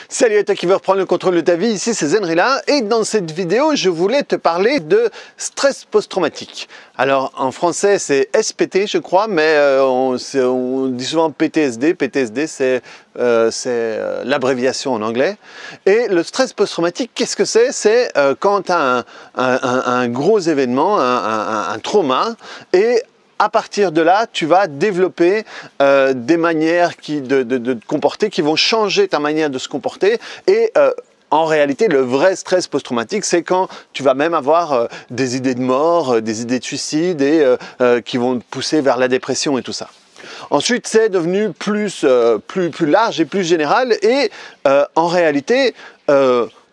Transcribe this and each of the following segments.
Salut à toi qui veux reprendre le contrôle de ta vie, ici c'est Zenrila et dans cette vidéo je voulais te parler de stress post-traumatique. Alors en français c'est SPT je crois, mais on dit souvent PTSD. PTSD c'est l'abréviation en anglais. Et le stress post-traumatique, qu'est-ce que c'est? C'est quand tu as un gros événement, un trauma, et à partir de là, tu vas développer des manières de te comporter qui vont changer ta manière de se comporter et en réalité, le vrai stress post-traumatique, c'est quand tu vas même avoir des idées de mort, des idées de suicide et qui vont te pousser vers la dépression et tout ça. Ensuite, c'est devenu plus large et plus général et en réalité,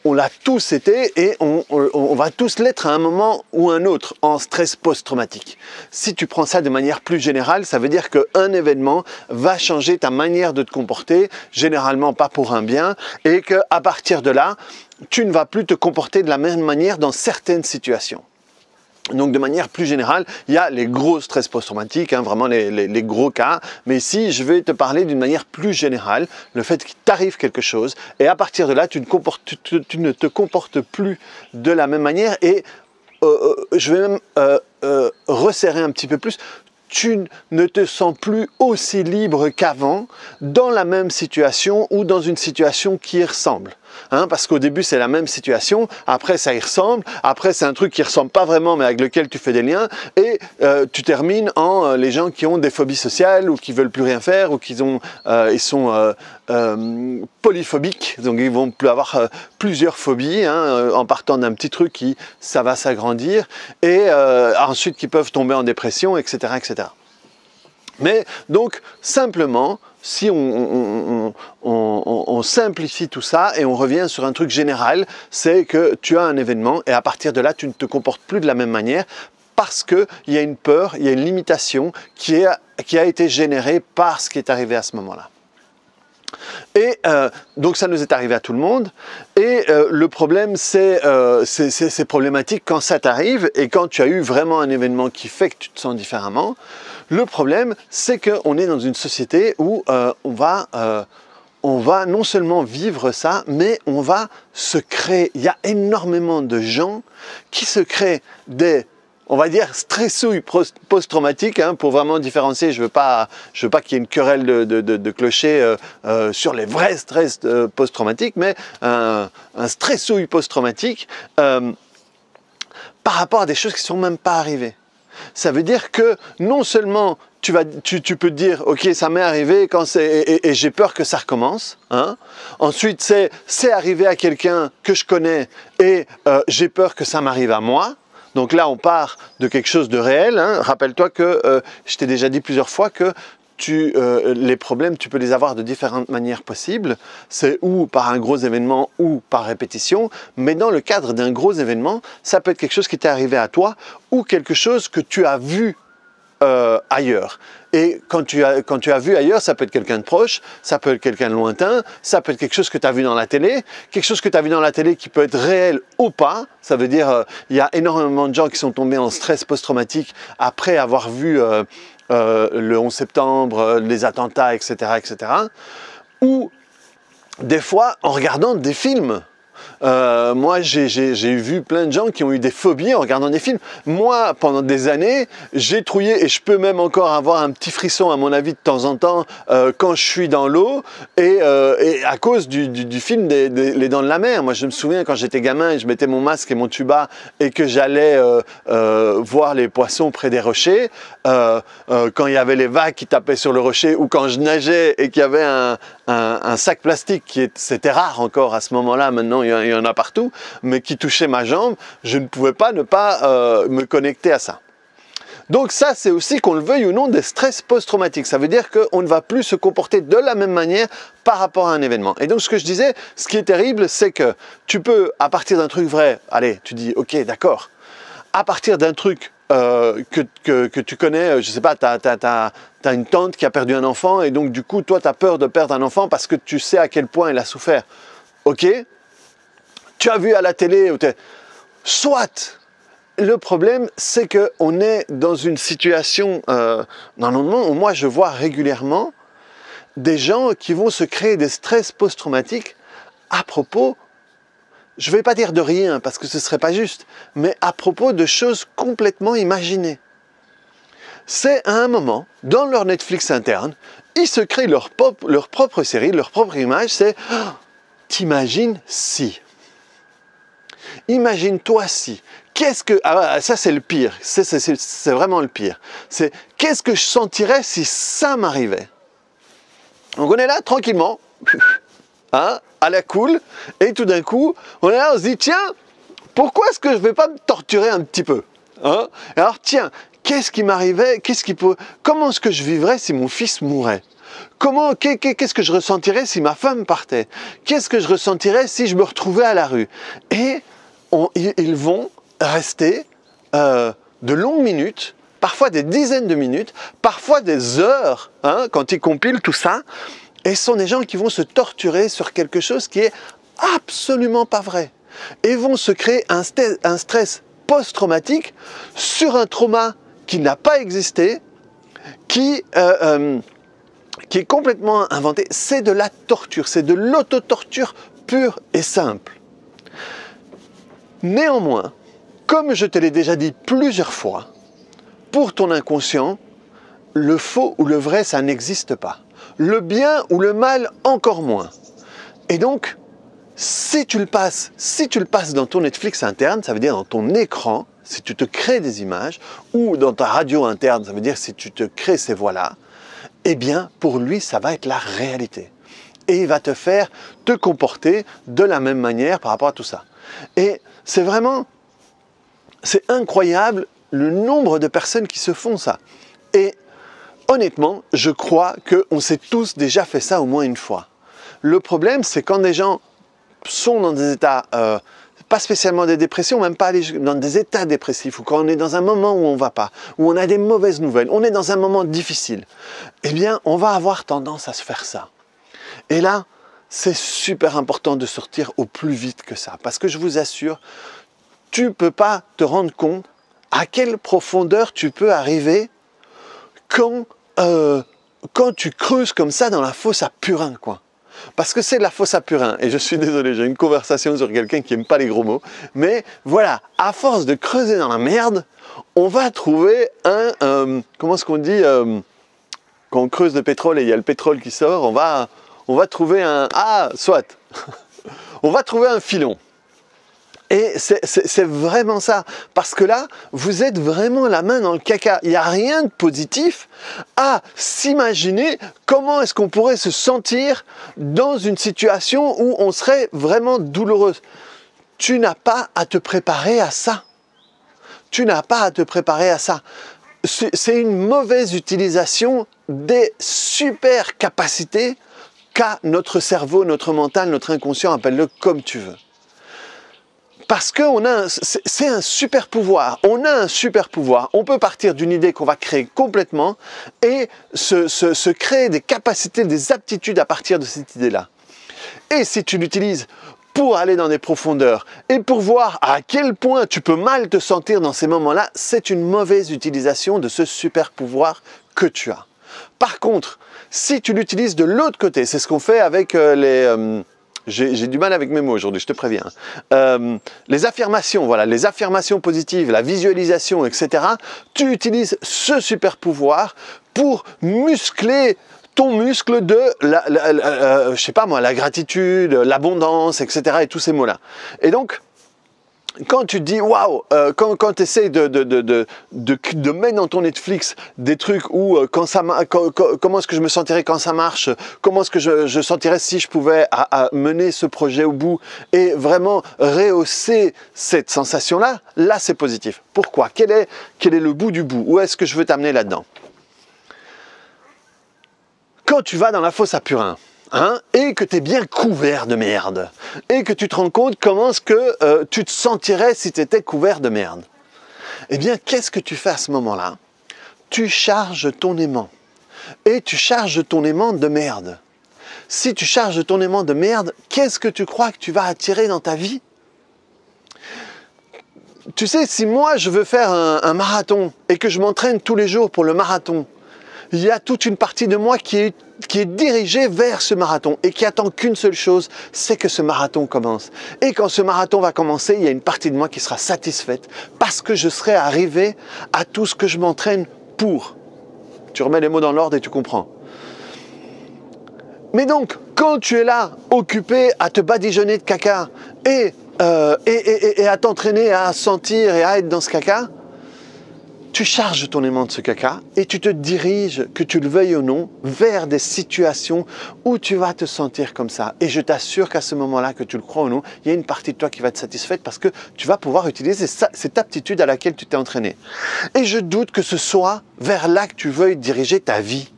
on l'a tous été et on va tous l'être à un moment ou un autre en stress post-traumatique. Si tu prends ça de manière plus générale, ça veut dire qu'un événement va changer ta manière de te comporter, généralement pas pour un bien, et qu'à partir de là, tu ne vas plus te comporter de la même manière dans certaines situations. Donc de manière plus générale, il y a les gros stress post-traumatiques, vraiment les gros cas, mais ici je vais te parler d'une manière plus générale, le fait qu'il t'arrive quelque chose et à partir de là tu ne te comportes plus de la même manière et je vais même resserrer un petit peu plus. Tu ne te sens plus aussi libre qu'avant dans la même situation ou dans une situation qui y ressemble. Parce qu'au début c'est la même situation, après ça y ressemble, après c'est un truc qui ressemble pas vraiment mais avec lequel tu fais des liens et tu termines en les gens qui ont des phobies sociales ou qui veulent plus rien faire ou ils sont polyphobiques, donc ils vont avoir plusieurs phobies en partant d'un petit truc ça va s'agrandir et ensuite qui peuvent tomber en dépression, etc., etc. Mais donc simplement, si on simplifie tout ça et on revient sur un truc général, c'est que tu as un événement et à partir de là, tu ne te comportes plus de la même manière parce qu'il y a une peur, il y a une limitation qui a été générée par ce qui est arrivé à ce moment-là. Et donc ça nous est arrivé à tout le monde et le problème c'est problématique quand ça t'arrive et quand tu as eu vraiment un événement qui fait que tu te sens différemment. Le problème c'est qu'on est dans une société où on va non seulement vivre ça, mais on va se créer. Il y a énormément de gens qui se créent des, on va dire, stressouilles post-traumatiques, pour vraiment différencier. Je veux pas qu'il y ait une querelle de clocher sur les vrais stress post-traumatiques, mais un stressouille post-traumatique par rapport à des choses qui ne sont même pas arrivées. Ça veut dire que non seulement tu peux te dire ok ça m'est arrivé et j'ai peur que ça recommence. Ensuite c'est arrivé à quelqu'un que je connais et j'ai peur que ça m'arrive à moi. Donc là on part de quelque chose de réel. Rappelle-toi que je t'ai déjà dit plusieurs fois que les problèmes, tu peux les avoir de différentes manières possibles. C'est ou par un gros événement ou par répétition. Mais dans le cadre d'un gros événement, ça peut être quelque chose qui t'est arrivé à toi ou quelque chose que tu as vu ailleurs. Et quand tu as vu ailleurs, ça peut être quelqu'un de proche, ça peut être quelqu'un de lointain, ça peut être quelque chose que tu as vu dans la télé, quelque chose que tu as vu dans la télé qui peut être réel ou pas. Ça veut dire il y a énormément de gens qui sont tombés en stress post-traumatique après avoir vu le 11 septembre, les attentats, etc., etc. Ou des fois en regardant des films. Moi, j'ai vu plein de gens qui ont eu des phobies en regardant des films. Moi, pendant des années, j'ai trouillé et je peux même encore avoir un petit frisson à mon avis de temps en temps quand je suis dans l'eau et à cause du film Les Dents de la Mer. Moi, je me souviens quand j'étais gamin et je mettais mon masque et mon tuba et que j'allais voir les poissons près des rochers, quand il y avait les vagues qui tapaient sur le rocher ou quand je nageais et qu'il y avait un sac plastique c'était rare encore à ce moment-là, maintenant il y en a partout, mais qui touchait ma jambe, je ne pouvais pas ne pas me connecter à ça. Donc ça, c'est aussi, qu'on le veuille ou non, des stress post-traumatiques. Ça veut dire qu'on ne va plus se comporter de la même manière par rapport à un événement. Et donc ce que je disais, ce qui est terrible, c'est que tu peux, à partir d'un truc vrai, allez, tu dis ok, d'accord, à partir d'un truc que tu connais, je sais pas, t'as une tante qui a perdu un enfant et donc du coup toi tu as peur de perdre un enfant parce que tu sais à quel point il a souffert. Ok, tu as vu à la télé, soit. Le problème c'est qu'on est dans une situation dans le monde où moi je vois régulièrement des gens qui vont se créer des stress post-traumatiques à propos, je ne vais pas dire de rien parce que ce ne serait pas juste, mais à propos de choses complètement imaginées. C'est à un moment, dans leur Netflix interne, ils se créent leur propre série, leur propre image, c'est oh, « t'imagines si ». Imagine-toi si. Qu'est-ce que... Ah, ça c'est le pire, c'est vraiment le pire. C'est qu'est-ce que je sentirais si ça m'arrivait. Donc on est là tranquillement, hein, à la cool, et tout d'un coup, on est là, on se dit, tiens, pourquoi est-ce que je ne vais pas me torturer un petit peu, hein? Alors tiens, qu'est-ce qui m'arrivait, comment est-ce que je vivrais si mon fils mourait? Qu'est-ce que je ressentirais si ma femme partait? Qu'est-ce que je ressentirais si je me retrouvais à la rue? Et ils vont rester de longues minutes, parfois des dizaines de minutes, parfois des heures, hein, quand ils compilent tout ça, et ce sont des gens qui vont se torturer sur quelque chose qui est absolument pas vrai, et vont se créer un stress post-traumatique sur un trauma qui n'a pas existé, qui est complètement inventé. C'est de la torture, c'est de l'auto-torture pure et simple. Néanmoins, comme je te l'ai déjà dit plusieurs fois, pour ton inconscient, le faux ou le vrai, ça n'existe pas. Le bien ou le mal, encore moins. Et donc, si tu le passes dans ton Netflix interne, ça veut dire dans ton écran, si tu te crées des images, ou dans ta radio interne, ça veut dire si tu te crées ces voix-là, eh bien, pour lui, ça va être la réalité. Et il va te faire te comporter de la même manière par rapport à tout ça. Et c'est incroyable le nombre de personnes qui se font ça. Et honnêtement, je crois qu'on s'est tous déjà fait ça au moins une fois. Le problème, c'est quand des gens sont dans des états, pas spécialement des dépressions, même pas dans des états dépressifs, ou quand on est dans un moment où on ne va pas, où on a des mauvaises nouvelles, on est dans un moment difficile, eh bien, on va avoir tendance à se faire ça. Et là, c'est super important de sortir au plus vite que ça, parce que je vous assure, tu ne peux pas te rendre compte à quelle profondeur tu peux arriver quand tu creuses comme ça dans la fosse à purin, quoi. Parce que c'est de la fosse à purin, et je suis désolé, j'ai une conversation sur quelqu'un qui n'aime pas les gros mots, mais voilà, à force de creuser dans la merde, on va trouver comment est-ce qu'on dit, quand on creuse le pétrole et il y a le pétrole qui sort, on va trouver on va trouver un filon. Et c'est vraiment ça, parce que là, vous êtes vraiment la main dans le caca. Il n'y a rien de positif à s'imaginer comment est-ce qu'on pourrait se sentir dans une situation où on serait vraiment douloureuse. Tu n'as pas à te préparer à ça. Tu n'as pas à te préparer à ça. C'est une mauvaise utilisation des super capacités qu'a notre cerveau, notre mental, notre inconscient, appelle-le comme tu veux. Parce que c'est un super pouvoir, on a un super pouvoir, on peut partir d'une idée qu'on va créer complètement et se créer des capacités, des aptitudes à partir de cette idée-là. Et si tu l'utilises pour aller dans des profondeurs et pour voir à quel point tu peux mal te sentir dans ces moments-là, c'est une mauvaise utilisation de ce super pouvoir que tu as. Par contre, si tu l'utilises de l'autre côté, c'est ce qu'on fait avec j'ai du mal avec mes mots aujourd'hui, je te préviens. Les affirmations, voilà, les affirmations positives, la visualisation, etc. Tu utilises ce super pouvoir pour muscler ton muscle de, je sais pas moi, la gratitude, l'abondance, etc. et tous ces mots-là. Et donc, quand tu te dis waouh, quand tu essaies de mettre dans ton Netflix des trucs où comment est-ce que je me sentirais quand ça marche, comment est-ce que je sentirais si je pouvais mener ce projet au bout et vraiment rehausser cette sensation-là, là c'est positif. Pourquoi? Quel est le bout du bout? Où est-ce que je veux t'amener là-dedans? Quand tu vas dans la fosse à purin, et que tu es bien couvert de merde, et que tu te rends compte comment est-ce que tu te sentirais si tu étais couvert de merde. Eh bien, qu'est-ce que tu fais à ce moment-là? Tu charges ton aimant, et tu charges ton aimant de merde. Si tu charges ton aimant de merde, qu'est-ce que tu crois que tu vas attirer dans ta vie? Tu sais, si moi je veux faire un marathon, et que je m'entraîne tous les jours pour le marathon, il y a toute une partie de moi qui est dirigée vers ce marathon et qui attend qu'une seule chose, c'est que ce marathon commence. Et quand ce marathon va commencer, il y a une partie de moi qui sera satisfaite parce que je serai arrivé à tout ce que je m'entraîne pour. Tu remets les mots dans l'ordre et tu comprends. Mais donc, quand tu es là, occupé à te badigeonner de caca et à t'entraîner à sentir et à être dans ce caca, tu charges ton aimant de ce caca et tu te diriges, que tu le veuilles ou non, vers des situations où tu vas te sentir comme ça. Et je t'assure qu'à ce moment-là, que tu le crois ou non, il y a une partie de toi qui va être satisfaite parce que tu vas pouvoir utiliser cette aptitude à laquelle tu t'es entraîné. Et je doute que ce soit vers là que tu veuilles diriger ta vie.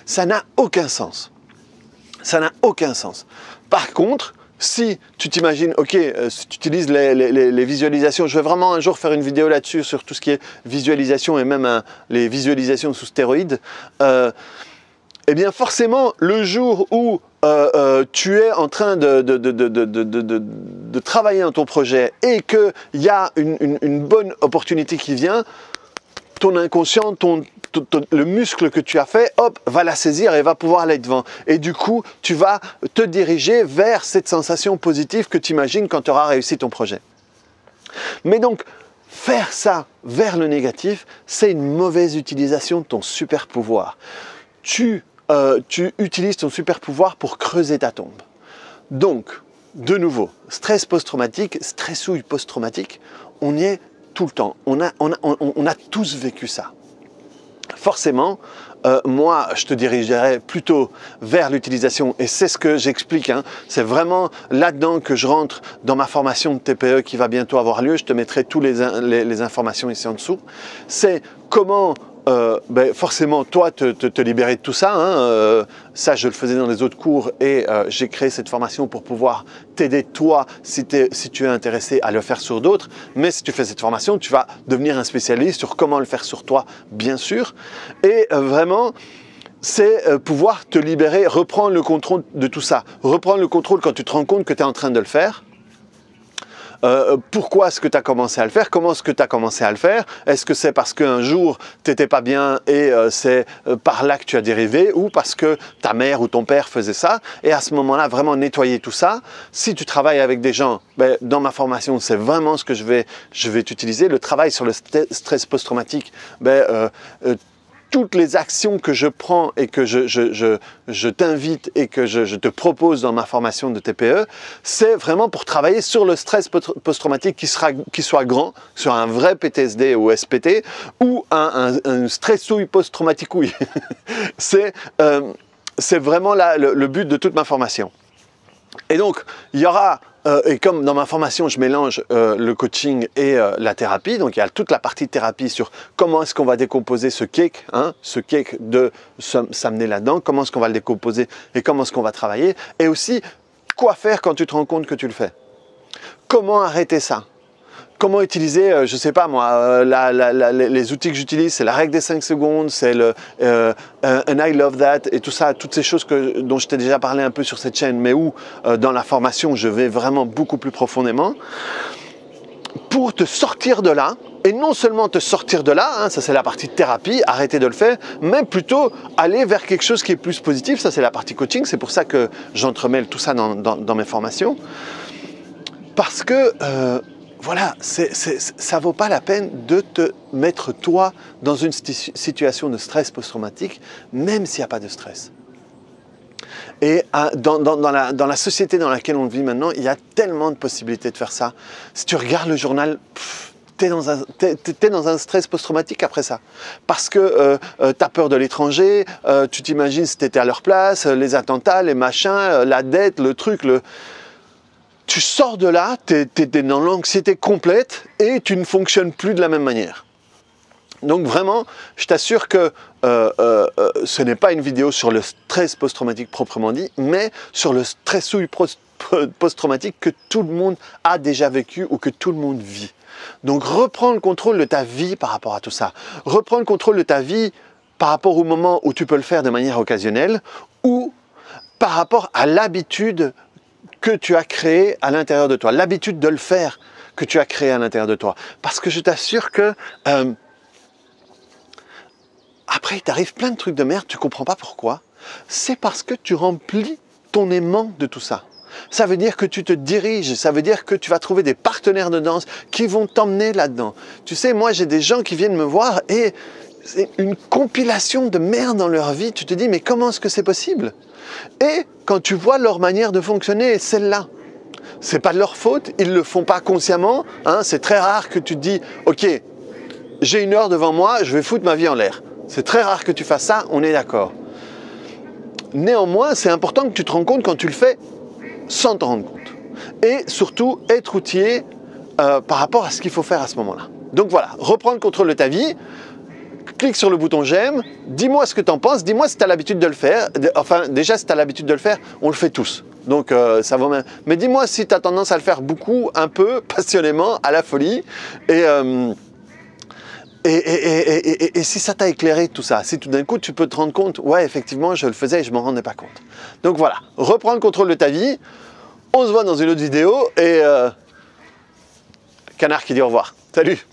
Ça n'a aucun sens. Ça n'a aucun sens. Par contre, si tu t'imagines, ok, si tu utilises les visualisations, je vais vraiment un jour faire une vidéo là-dessus sur tout ce qui est visualisation et même les visualisations sous stéroïdes, eh bien forcément, le jour où tu es en train de travailler dans ton projet et qu'il y a une bonne opportunité qui vient, ton inconscient, le muscle que tu as fait, hop, va la saisir et va pouvoir aller devant. Et du coup, tu vas te diriger vers cette sensation positive que tu imagines quand tu auras réussi ton projet. Mais donc, faire ça vers le négatif, c'est une mauvaise utilisation de ton super pouvoir. Tu utilises ton super pouvoir pour creuser ta tombe. Donc, de nouveau, stress post-traumatique, stressouille post-traumatique, on y est tout le temps. On a tous vécu ça. Forcément, moi, je te dirigerai plutôt vers l'utilisation et c'est ce que j'explique. Hein. C'est vraiment là-dedans que je rentre dans ma formation de TPE qui va bientôt avoir lieu. Je te mettrai toutes les informations ici en dessous. C'est comment forcément, toi, te libérer de tout ça. Hein, ça, je le faisais dans les autres cours et j'ai créé cette formation pour pouvoir t'aider, toi, si tu es intéressé à le faire sur d'autres. Mais si tu fais cette formation, tu vas devenir un spécialiste sur comment le faire sur toi, bien sûr. Et vraiment, c'est pouvoir te libérer, reprendre le contrôle de tout ça. Reprendre le contrôle quand tu te rends compte que tu es en train de le faire. Pourquoi est-ce que tu as commencé à le faire? Comment est-ce que tu as commencé à le faire? Est-ce que c'est parce qu'un jour tu n'étais pas bien et c'est par là que tu as dérivé, ou parce que ta mère ou ton père faisait ça? Et à ce moment-là, vraiment nettoyer tout ça. Si tu travailles avec des gens, dans ma formation, c'est vraiment ce que je vais t'utiliser. Le travail sur le stress post-traumatique, toutes les actions que je prends et que je t'invite et que je te propose dans ma formation de TPE, c'est vraiment pour travailler sur le stress post-traumatique qui soit grand, sur un vrai PTSD ou SPT, ou un stressouille post-traumatique. Oui. C'est vraiment le but de toute ma formation. Et donc, il y aura... et comme dans ma formation, je mélange le coaching et la thérapie, donc il y a toute la partie thérapie sur comment est-ce qu'on va décomposer ce cake, hein, ce cake de s'amener là-dedans, comment est-ce qu'on va le décomposer et comment est-ce qu'on va travailler, et aussi quoi faire quand tu te rends compte que tu le fais. Comment arrêter ça? Comment utiliser, je ne sais pas moi, les outils que j'utilise, c'est la règle des 5 secondes, c'est le And I love that et tout ça, toutes ces choses dont je t'ai déjà parlé un peu sur cette chaîne, mais où dans la formation, je vais vraiment beaucoup plus profondément pour te sortir de là. Et non seulement te sortir de là, hein, ça c'est la partie thérapie, arrêter de le faire, mais plutôt aller vers quelque chose qui est plus positif, ça c'est la partie coaching, c'est pour ça que j'entremêle tout ça dans mes formations. Parce que... voilà, ça vaut pas la peine de te mettre toi dans une situation de stress post-traumatique, même s'il n'y a pas de stress. Et dans la société dans laquelle on vit maintenant, il y a tellement de possibilités de faire ça. Si tu regardes le journal, t'es dans un stress post-traumatique après ça. Parce que tu as peur de l'étranger, tu t'imagines si tu étais à leur place, les attentats, les machins, la dette, le truc, tu sors de là, tu es dans l'anxiété complète et tu ne fonctionnes plus de la même manière. Donc vraiment, je t'assure que ce n'est pas une vidéo sur le stress post-traumatique proprement dit, mais sur le stressouille post-traumatique que tout le monde a déjà vécu ou que tout le monde vit. Donc reprends le contrôle de ta vie par rapport à tout ça. Reprends le contrôle de ta vie par rapport au moment où tu peux le faire de manière occasionnelle ou par rapport à l'habitude que tu as créé à l'intérieur de toi, l'habitude de le faire que tu as créé à l'intérieur de toi. Parce que je t'assure que après il t'arrive plein de trucs de merde, tu comprends pas pourquoi. C'est parce que tu remplis ton aimant de tout ça. Ça veut dire que tu te diriges, ça veut dire que tu vas trouver des partenaires de danse qui vont t'emmener là-dedans. Tu sais, moi j'ai des gens qui viennent me voir et c'est une compilation de merde dans leur vie. Tu te dis, mais comment est-ce que c'est possible? Et quand tu vois leur manière de fonctionner, celle-là, c'est pas de leur faute, ils le font pas consciemment. Hein, c'est très rare que tu te dis, ok, j'ai une heure devant moi, je vais foutre ma vie en l'air. C'est très rare que tu fasses ça, on est d'accord. Néanmoins, c'est important que tu te rends compte quand tu le fais sans t'en rendre compte. Et surtout, être outillé par rapport à ce qu'il faut faire à ce moment-là. Donc voilà, reprendre le contrôle de ta vie, clique sur le bouton j'aime, dis-moi ce que tu en penses, dis-moi si tu as l'habitude de le faire. Enfin, déjà, si tu as l'habitude de le faire, on le fait tous. Donc ça va même. Mais dis-moi si tu as tendance à le faire beaucoup, un peu, passionnément, à la folie. Et si ça t'a éclairé tout ça, si tout d'un coup tu peux te rendre compte, ouais, effectivement, je le faisais et je m'en rendais pas compte. Donc voilà, reprends le contrôle de ta vie. On se voit dans une autre vidéo et Canard qui dit au revoir. Salut!